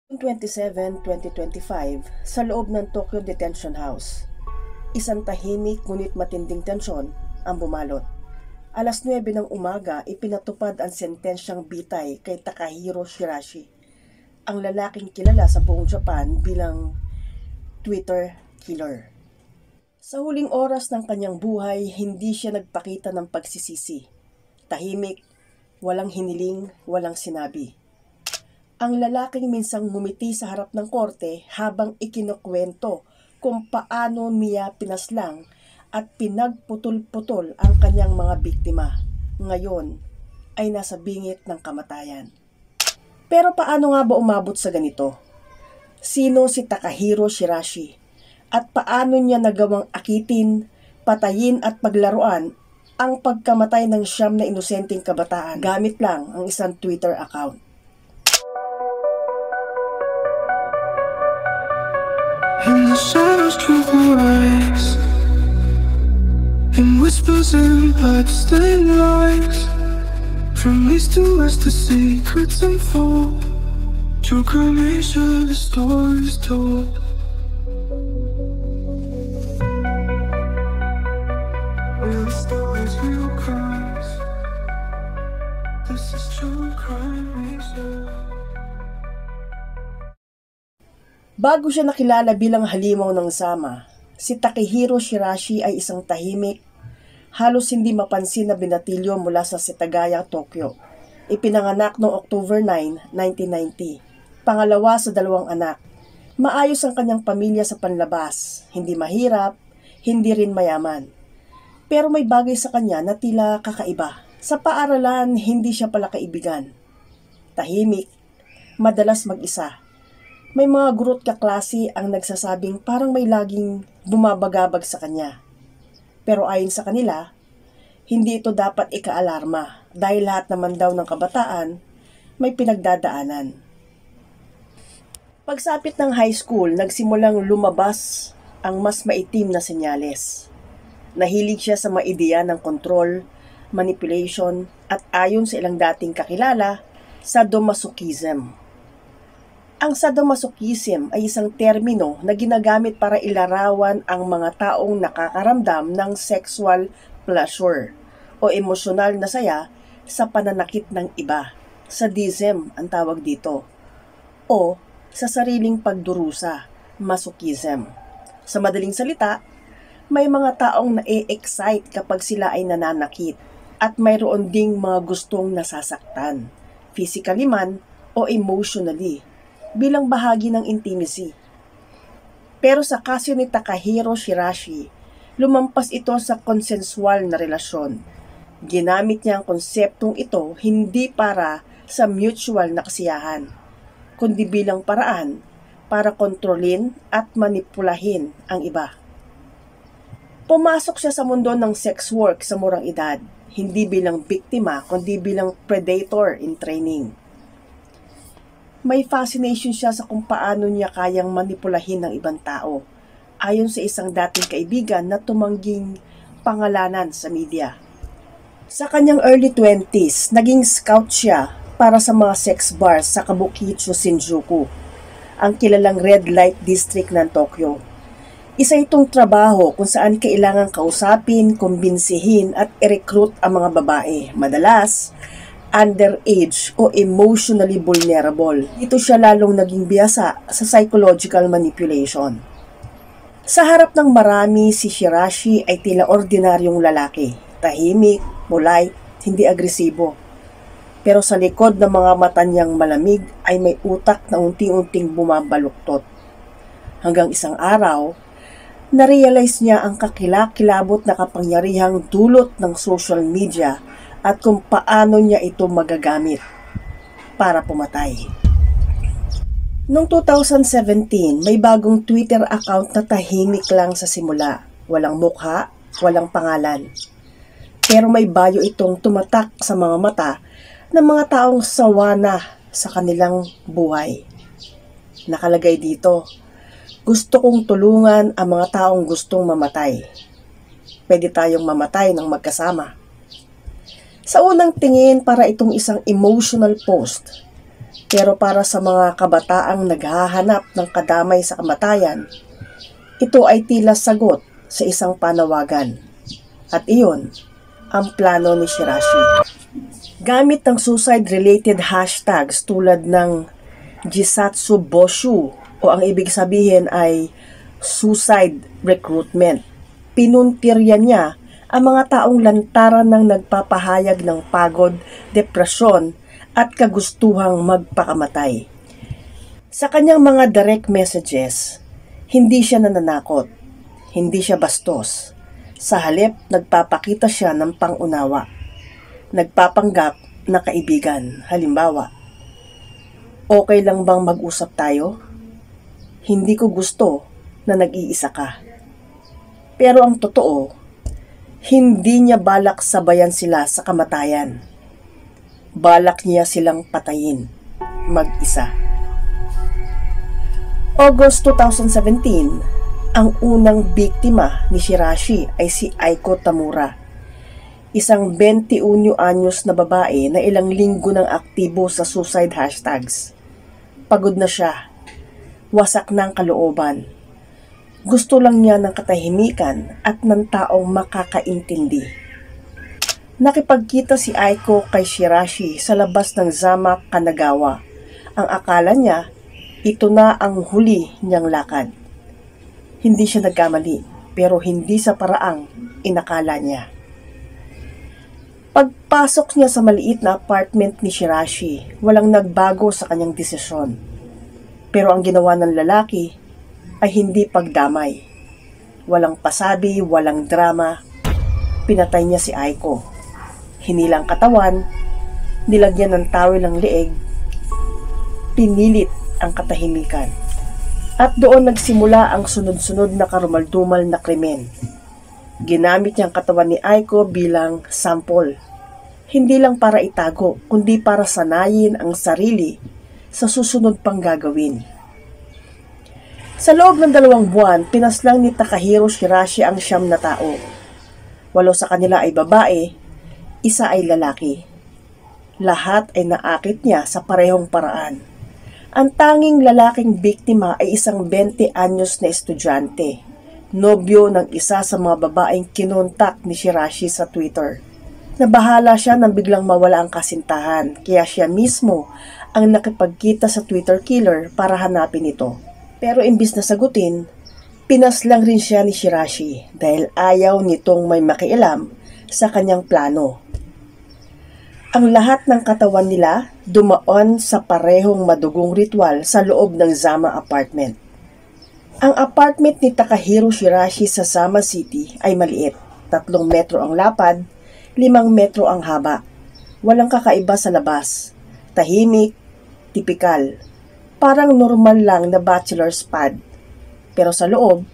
June 27, 2025, sa loob ng Tokyo Detention House, isang tahimik ngunit matinding tensyon ang bumalot. Alas 9 ng umaga, ipinatupad ang sentensyang bitay kay Takahiro Shirashi, ang lalaking kilala sa buong Japan bilang Twitter killer. Sa huling oras ng kanyang buhay, hindi siya nagpakita ng pagsisisi. Tahimik, walang hiniling, walang sinabi. Ang lalaking minsang ngumiti sa harap ng korte habang ikinukwento kung paano niya pinaslang at pinagputol-putol ang kanyang mga biktima. Ngayon ay nasa bingit ng kamatayan. Pero paano nga ba umabot sa ganito? Sino si Takahiro Shirashi? At paano niya nagawang akitin, patayin at paglaruan ang pagkamatay ng 9 na inosenteng kabataan gamit lang ang isang Twitter account? And the shadows truth will rise, and whispers and bloodstained lies. From east to west the secrets unfold. True crime Asia, the stories told. Real stories, real crimes. This is true crime Asia. Bago siya nakilala bilang halimaw ng Sama, si Takahiro Shirashi ay isang tahimik, halos hindi mapansin na binatilyo mula sa Setagaya, Tokyo. Ipinanganak noong October 9, 1990. Pangalawa sa 2 anak. Maayos ang kanyang pamilya sa panlabas, hindi mahirap, hindi rin mayaman. Pero may bagay sa kanya na tila kakaiba. Sa paaralan, hindi siya pala kaibigan. Tahimik, madalas mag-isa. May mga guro't kaklase ang nagsasabing parang may laging bumabagabag sa kanya. Pero ayon sa kanila, hindi ito dapat ikaalarma dahil lahat naman daw ng kabataan may pinagdadaanan. Pagsapit ng high school, nagsimulang lumabas ang mas maitim na senyales. Nahilig siya sa mga ideya ng kontrol, manipulation at ayon sa ilang dating kakilala, sadomasochism. Ang sadomasochism ay isang termino na ginagamit para ilarawan ang mga taong nakakaramdam ng sexual pleasure o emosyonal na saya sa pananakit ng iba. Sadism ang tawag dito. O sa sariling pagdurusa, masochism. Sa madaling salita, may mga taong na-excite kapag sila ay nananakit at mayroon ding mga gustong nasasaktan, physically man o emotionally, bilang bahagi ng intimacy. Pero sa kaso ni Takahiro Shirashi, lumampas ito sa konsensual na relasyon. Ginamit niya ang konseptong ito hindi para sa mutual na kasiyahan, kundi bilang paraan para kontrolin at manipulahin ang iba. Pumasok siya sa mundo ng sex work sa murang edad, hindi bilang biktima kundi bilang predator in training. May fascination siya sa kung paano niya kayang manipulahin ng ibang tao, ayon sa isang dating kaibigan na tumangging pangalanan sa media. Sa kanyang early 20s, naging scout siya para sa mga sex bars sa Kabukicho, Shinjuku, ang kilalang red light district ng Tokyo. Isa itong trabaho kung saan kailangang kausapin, kumbinsihin at i-recruit ang mga babae, madalas underage o emotionally vulnerable. Dito siya lalong naging biyasa sa psychological manipulation. Sa harap ng marami, si Shirashi ay tila ordinaryong lalaki. Tahimik, polite, hindi agresibo. Pero sa likod ng mga mata niyang malamig ay may utak na unti-unting bumabaluktot. Hanggang isang araw, na-realize niya ang kakilakilabot na kapangyarihang dulot ng social media at kung paano niya ito magagamit para pumatay. Noong 2017, may bagong Twitter account na tahimik lang sa simula. Walang mukha, walang pangalan. Pero may bio itong tumatak sa mga mata ng mga taong sawa na sa kanilang buhay. Nakalagay dito, gusto kong tulungan ang mga taong gustong mamatay. Pwede tayong mamatay ng magkasama. Sa unang tingin, para itong isang emotional post. Pero para sa mga kabataang naghahanap ng kadamay sa kamatayan, ito ay tila sagot sa isang panawagan. At iyon, ang plano ni Shirashi. Gamit ng suicide-related hashtags tulad ng Jisatsu Boshu o ang ibig sabihin ay suicide recruitment, pinuntirya niya ang mga taong lantaran ng nagpapahayag ng pagod, depresyon at kagustuhang magpakamatay. Sa kanyang mga direct messages, hindi siya nananakot, hindi siya bastos. Sa halip, nagpapakita siya ng pangunawa. Nagpapanggap na kaibigan. Halimbawa, okay lang bang mag-usap tayo? Hindi ko gusto na nag-iisa ka. Pero ang totoo, hindi niya balak sabayan sila sa kamatayan. Balak niya silang patayin, mag-isa. August 2017, ang unang biktima ni Shirashi ay si Aiko Tamura, isang 21 anyos na babae na ilang linggo nang aktibo sa suicide hashtags. Pagod na siya, wasak ng kalooban. Gusto lang niya ng katahimikan at ng taong makakaintindi. Nakipagkita si Aiko kay Shirashi sa labas ng Zama Kanagawa. Ang akala niya, ito na ang huli niyang lakad. Hindi siya nagkamali, pero hindi sa paraang inakala niya. Pagpasok niya sa maliit na apartment ni Shirashi, walang nagbago sa kanyang desisyon. Pero ang ginawa ng lalaki ay hindi pagdamay. Walang pasabi, walang drama. Pinatay niya si Aiko. Hinilang katawan, nilagyan ng tawel ng leeg, pinilit ang katahimikan. At doon nagsimula ang sunod-sunod na karumaldumal na krimen. Ginamit niya ang katawan ni Aiko bilang sample. Hindi lang para itago, kundi para sanayin ang sarili sa susunod pang gagawin. Sa loob ng 2 buwan, pinaslang ni Takahiro Shirashi ang 9 na tao. 8 sa kanila ay babae, 1 ay lalaki. Lahat ay naakit niya sa parehong paraan. Ang tanging lalaking biktima ay isang 20 anyos na estudyante, nobyo ng isa sa mga babaeng kinontak ni Shirashi sa Twitter. Nabahala siya nang biglang mawala ang kasintahan, kaya siya mismo ang nakipagkita sa Twitter killer para hanapin ito. Pero imbis na sagutin, pinaslang rin siya ni Shirashi dahil ayaw nitong may makialam sa kanyang plano. Ang lahat ng katawan nila dumaon sa parehong madugong ritual sa loob ng Zama apartment. Ang apartment ni Takahiro Shirashi sa Zama City ay maliit. 3 metro ang lapad, 5 metro ang haba. Walang kakaiba sa labas. Tahimik, tipikal. Parang normal lang na bachelor's pad. Pero sa loob,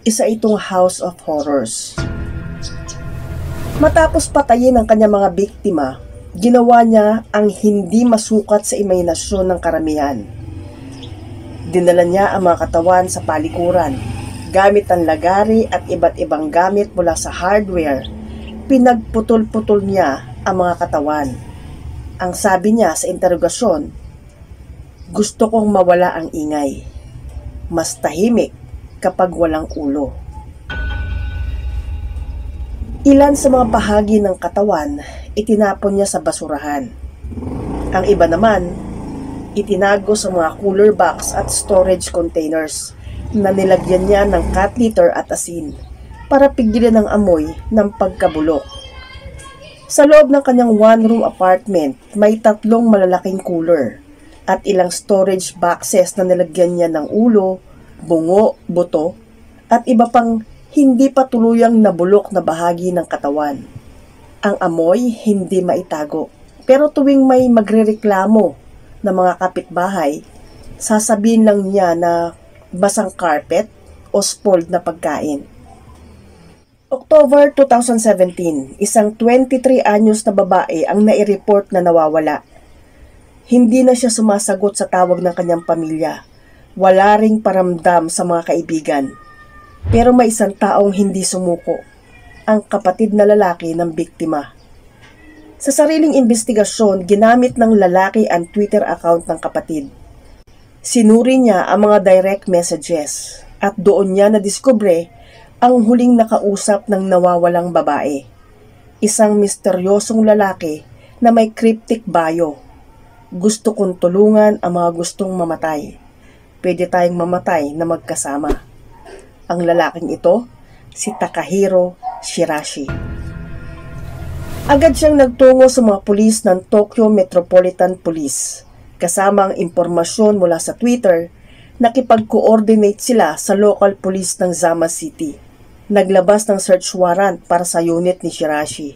isa itong house of horrors. Matapos patayin ang kanyang mga biktima, ginawa niya ang hindi masukat sa imahinasyon ng karamihan. Dinala niya ang mga katawan sa palikuran. Gamit ang lagari at iba't ibang gamit mula sa hardware, pinagputol-putol niya ang mga katawan. Ang sabi niya sa interogasyon, "Gusto kong mawala ang ingay. Mas tahimik kapag walang ulo." Ilan sa mga bahagi ng katawan, itinapon niya sa basurahan. Ang iba naman, itinago sa mga cooler box at storage containers na nilagyan niya ng cat litter at asin para pigilan ang amoy ng pagkabulok. Sa loob ng kanyang one-room apartment, may 3 malalaking cooler at ilang storage boxes na nilagyan niya ng ulo, bungo, buto, at iba pang hindi pa tuluyang nabulok na bahagi ng katawan. Ang amoy hindi maitago, pero tuwing may magrereklamo ng mga kapitbahay, sasabihin lang niya na basang carpet o spoiled na pagkain. October 2017, isang 23 anyos na babae ang nai-report na nawawala. Hindi na siya sumasagot sa tawag ng kanyang pamilya. Wala ring paramdam sa mga kaibigan. Pero may isang taong hindi sumuko, ang kapatid na lalaki ng biktima. Sa sariling investigasyon, ginamit ng lalaki ang Twitter account ng kapatid. Sinuri niya ang mga direct messages at doon niya nadiskubre ang huling nakausap ng nawawalang babae. Isang misteryosong lalaki na may cryptic bio. Gusto kong tulungan ang mga gustong mamatay. Pwede tayong mamatay na magkasama. Ang lalaking ito, si Takahiro Shirashi. Agad siyang nagtungo sa mga pulis ng Tokyo Metropolitan Police. Kasama ang impormasyon mula sa Twitter, nakipag-coordinate sila sa local police ng Zama City. Naglabas ng search warrant para sa unit ni Shirashi.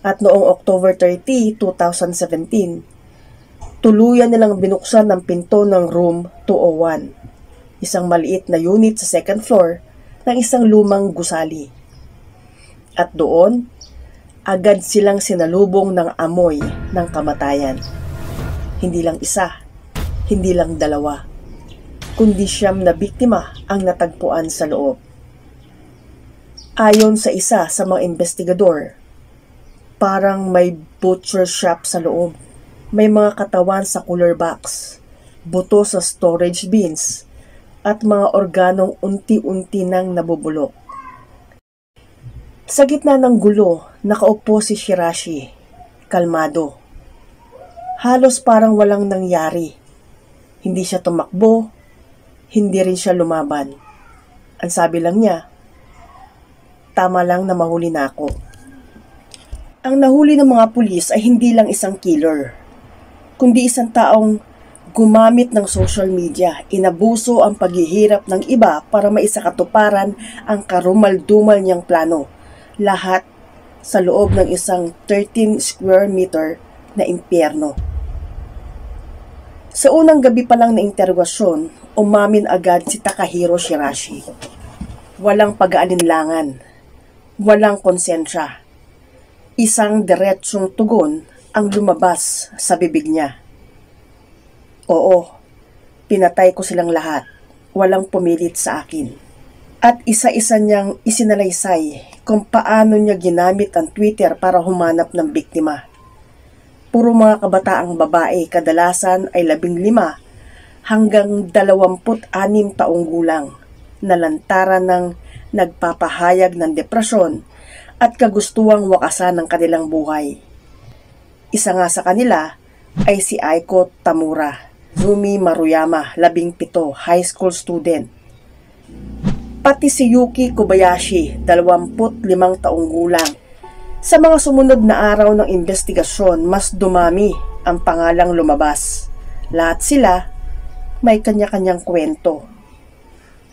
At noong October 30, 2017, tuluyan nilang binuksan ang pinto ng room 201, isang maliit na unit sa second floor ng isang lumang gusali. At doon, agad silang sinalubong ng amoy ng kamatayan. Hindi lang isa, hindi lang dalawa, kundi siyam na biktima ang natagpuan sa loob. Ayon sa isa sa mga investigador, parang may butcher shop sa loob. May mga katawan sa cooler box, buto sa storage bins, at mga organong unti-unti nang nabubulok. Sa gitna ng gulo, nakaupo si Shirashi, kalmado. Halos parang walang nangyari. Hindi siya tumakbo, hindi rin siya lumaban. Ang sabi lang niya, tama lang na mahuli na ako. Ang nahuli ng mga pulis ay hindi lang isang killer, kundi isang taong gumamit ng social media, inabuso ang paghihirap ng iba para maisakatuparan ang karumal-dumal niyang plano. Lahat sa loob ng isang 13 square meter na impyerno. Sa unang gabi pa lang na interogasyon, umamin agad si Takahiro Shirashi. Walang pag-aalinlangan, walang konsensya. Isang diretsong tugon ang lumabas sa bibig niya. Oo, pinatay ko silang lahat. Walang pumilit sa akin. At isa-isa niyang isinalaysay kung paano niya ginamit ang Twitter para humanap ng biktima. Puro mga kabataang babae, kadalasan ay 15 hanggang 26 taong gulang, na lantaran ng nagpapahayag ng depresyon at kagustuang wakasan ng kanilang buhay. Isa nga sa kanila ay si Aiko Tamura, Zumi Maruyama, 17, high school student. Pati si Yuki Kobayashi, 25 taong gulang. Sa mga sumunod na araw ng investigasyon, mas dumami ang pangalang lumabas. Lahat sila may kanya-kanyang kwento.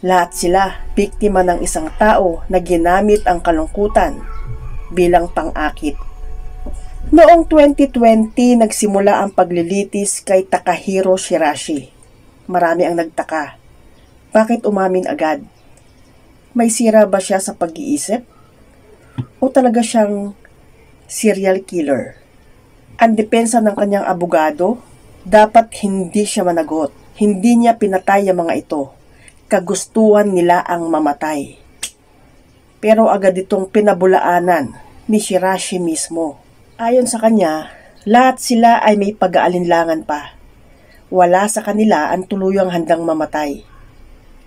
Lahat sila biktima ng isang tao na ginamit ang kalungkutan bilang pang-akit. Noong 2020, nagsimula ang paglilitis kay Takahiro Shirashi. Marami ang nagtaka. Bakit umamin agad? May sira ba siya sa pag-iisip? O talaga siyang serial killer? Ang depensa ng kanyang abogado, dapat hindi siya managot. Hindi niya pinatay ang mga ito. Kagustuhan nila ang mamatay. Pero agad itong pinabulaanan ni Shirashi mismo. Ayon sa kanya, lahat sila ay may pag-aalinlangan pa. Wala sa kanila ang tuluyang handang mamatay.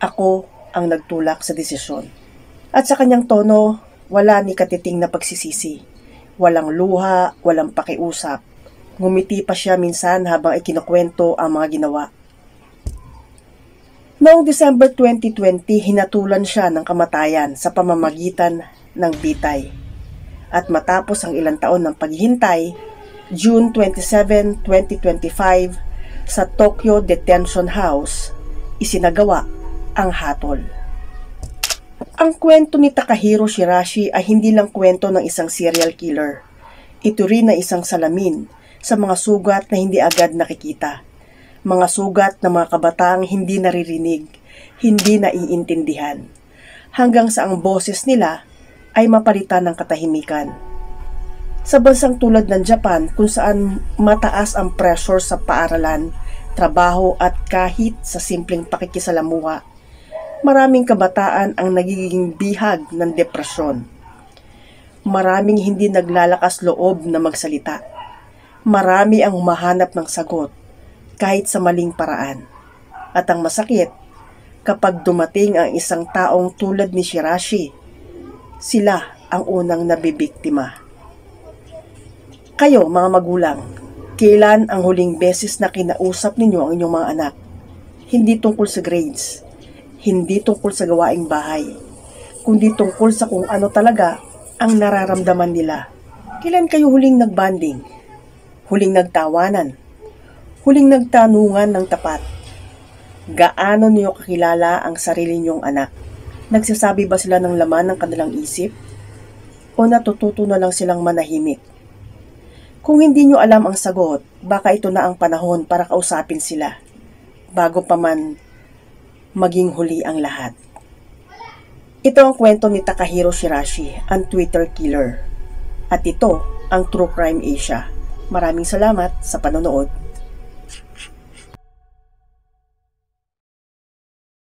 Ako ang nagtulak sa desisyon. At sa kanyang tono, wala ni katiting na pagsisisi. Walang luha, walang pakiusap. Ngumiti pa siya minsan habang ikinukwento ang mga ginawa. Noong December 2020, hinatulan siya ng kamatayan sa pamamagitan ng bitay. At matapos ang ilang taon ng paghihintay, June 27, 2025, sa Tokyo Detention House, isinagawa ang hatol. Ang kwento ni Takahiro Shirashi ay hindi lang kwento ng isang serial killer. Ito rin na isang salamin sa mga sugat na hindi agad nakikita. Mga sugat na mga kabataang hindi naririnig, hindi naiintindihan. Hanggang sa ang boses nila ay mapalitan ng katahimikan. Sa bansang tulad ng Japan, kung saan mataas ang pressure sa paaralan, trabaho at kahit sa simpleng pakikisalamuha, maraming kabataan ang nagiging bihag ng depresyon. Maraming hindi naglalakas loob na magsalita. Marami ang humahanap ng sagot kahit sa maling paraan. At ang masakit, kapag dumating ang isang taong tulad ni Shirashi, sila ang unang nabibiktima. Kayo, mga magulang, kailan ang huling beses na kinausap ninyo ang inyong mga anak? Hindi tungkol sa grades, hindi tungkol sa gawaing bahay, kundi tungkol sa kung ano talaga ang nararamdaman nila. Kailan kayo huling nagbanding? Huling nagtawanan? Huling nagtanungan ng tapat? Gaano niyo kakilala ang sarili niyong anak? Nagsasabi ba sila ng laman ng kanilang isip? O natututo na lang silang manahimik? Kung hindi niyo alam ang sagot, baka ito na ang panahon para kausapin sila, bago pa man maging huli ang lahat. Ito ang kwento ni Takahiro Shirashi, ang Twitter killer. At ito ang True Crime Asia. Maraming salamat sa panonood.